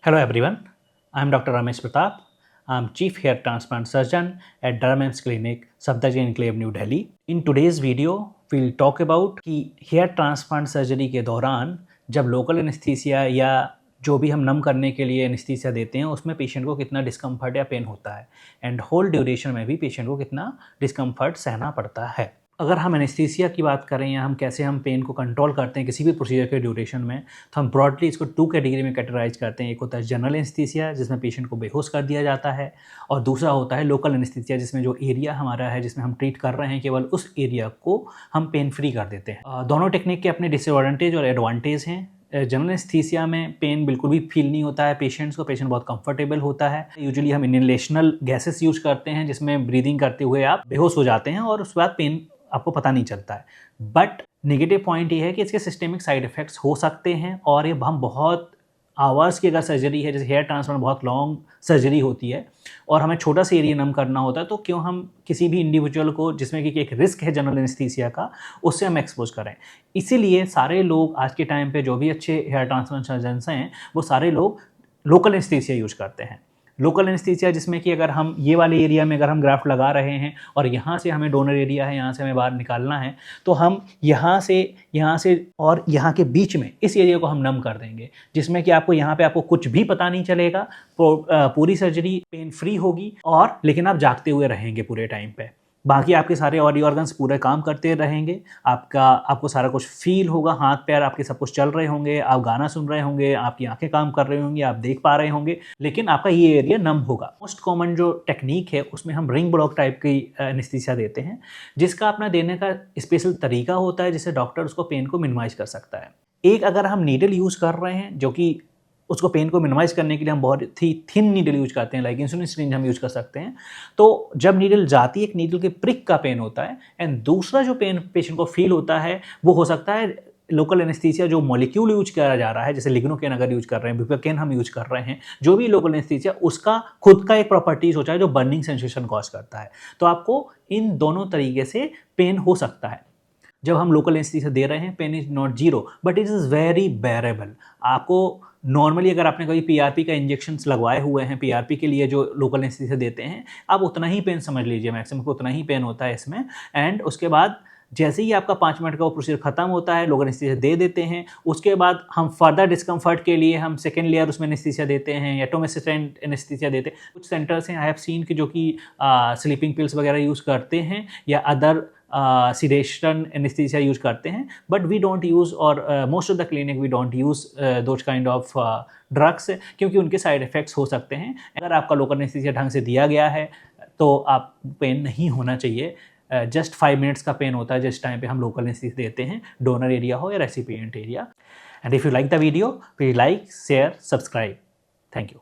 Hello everyone, I am Dr. Ramesh Pratap. I am Chief Hair Transplant Surgeon at Derma's Clinic, Safdarjung Enclave, New Delhi. In today's video, we'll talk about कि hair transplant surgery के दौरान जब local anaesthesia या जो भी हम नम करने के लिए एनेस्थीसिया देते हैं उसमें पेशेंट को कितना डिस्कम्फर्ट या पेन होता है एंड होल ड्यूरेशन में भी पेशेंट को कितना डिस्कम्फर्ट सहना पड़ता है। अगर हम एनेस्थीसिया की बात करें या हम कैसे हम पेन को कंट्रोल करते हैं किसी भी प्रोसीजर के ड्यूरेशन में, तो हम ब्रॉडली इसको 2 कैटेगरी में कैटेगराइज करते हैं। एक होता है जनरल एनेस्थीसिया जिसमें पेशेंट को बेहोश कर दिया जाता है, और दूसरा होता है लोकल एनेस्थीसिया जिसमें जो एरिया हमारा है जिसमें हम ट्रीट कर रहे हैं केवल उस एरिया को हम पेन फ्री कर देते हैं। दोनों टेक्निक के अपने डिसएडवांटेज और एडवांटेज हैं। जनरल एनेस्थीसिया में पेन बिल्कुल भी फील नहीं होता है पेशेंट्स को, पेशेंट बहुत कंफर्टेबल होता है। यूजुअली हम इनहेलेशनल गैसेस यूज करते हैं जिसमें ब्रीदिंग करते हुए आप बेहोश हो जाते हैं और उसके बाद पेन आपको पता नहीं चलता है। बट नेगेटिव पॉइंट ये है कि इसके सिस्टेमिक साइड इफ़ेक्ट्स हो सकते हैं, और ये हम बहुत आवर्स की अगर सर्जरी है, जैसे हेयर ट्रांसप्लांट बहुत लॉन्ग सर्जरी होती है और हमें छोटा सा एरिया नम करना होता है, तो क्यों हम किसी भी इंडिविजुअल को जिसमें कि एक रिस्क है जनरल एनेस्थीसिया का, उससे हम एक्सपोज करें। इसीलिए सारे लोग आज के टाइम पे जो भी अच्छे हेयर ट्रांसप्लांट सर्जन्स हैं वो सारे लोग लोकल एनेस्थीसिया यूज करते हैं। लोकल एनेस्थीसिया जिसमें कि अगर हम ये वाले एरिया में अगर हम ग्राफ्ट लगा रहे हैं और यहाँ से हमें डोनर एरिया है, यहाँ से हमें बाहर निकालना है, तो हम यहाँ से और यहाँ के बीच में इस एरिया को हम नम कर देंगे, जिसमें कि आपको यहाँ पे आपको कुछ भी पता नहीं चलेगा। पूरी सर्जरी पेन फ्री होगी, और लेकिन आप जागते हुए रहेंगे पूरे टाइम पे। बाकी आपके सारे बॉडी ऑर्गन्स पूरे काम करते रहेंगे, आपको सारा कुछ फील होगा, हाथ पैर आपके सब कुछ चल रहे होंगे, आप गाना सुन रहे होंगे, आपकी आंखें काम कर रही होंगी, आप देख पा रहे होंगे, लेकिन आपका ये एरिया नम होगा। मोस्ट कॉमन जो टेक्निक है उसमें हम रिंग ब्लॉक टाइप की एनेस्थीसिया देते हैं, जिसका अपना देने का स्पेशल तरीका होता है जिससे डॉक्टर उसको पेन को मिनिमाइज कर सकता है। एक अगर हम नीडल यूज़ कर रहे हैं जो कि उसको पेन को मिनिमाइज करने के लिए हम बहुत ही थिन नीडल यूज करते हैं, लाइक इंसुलिन सिरिंज हम यूज कर सकते हैं। तो जब नीडल जाती है, एक नीडल के प्रिक का पेन होता है, एंड दूसरा जो पेन पेशेंट को फील होता है वो हो सकता है लोकल एनेस्थीसिया जो मॉलिक्यूल यूज किया जा रहा है, जैसे लिग्नोकेन अगर यूज कर रहे हैं, बुप्रोकेन हम यूज कर रहे हैं, जो भी लोकल एनेस्थीसिया उसका खुद का एक प्रॉपर्टीज होता है जो बर्निंग सेंसेशन कॉज करता है। तो आपको इन दोनों तरीके से पेन हो सकता है। जब हम लोकल एनेस्थीसिया दे रहे हैं, pain is not zero but it is very bearable. आपको नॉर्मली अगर आपने कभी पीआरपी का इंजेक्शंस लगवाए हुए हैं, पीआरपी के लिए जो लोकल एनेस्थीसिया देते हैं, आप उतना ही पेन समझ लीजिए, मैक्सिमम को उतना ही पेन होता है इसमें। एंड उसके बाद जैसे ही आपका 5 मिनट का वो प्रोसीजर खत्म होता है, लोकल एनेस्थीसिया दे देते हैं, उसके बाद हम फर्दर डिस्कम्फर्ट के लिए हम सेकेंड लेयर उसमें एनेस्थीसिया देते हैं या टोमेसिस्टेंट एनेस्थीसिया देते हैं। कुछ सेंटर्स हैं आई हैव सीन कि जो कि स्लीपिंग पिल्स वगैरह यूज़ करते हैं या अदर sedation एनेस्थीसिया यूज करते हैं, बट वी डोंट यूज़, और most of the clinic we don't use those kind of drugs, क्योंकि उनके साइड इफ़ेक्ट्स हो सकते हैं। अगर आपका लोकल एनेस्थीसिया ढंग से दिया गया है तो आप पेन नहीं होना चाहिए। जस्ट 5 मिनट्स का पेन होता है जिस टाइम पे हम लोकल एनेस्थीसिया देते हैं, डोनर एरिया हो या recipient area. And if you like the video, please like, share, subscribe. Thank you.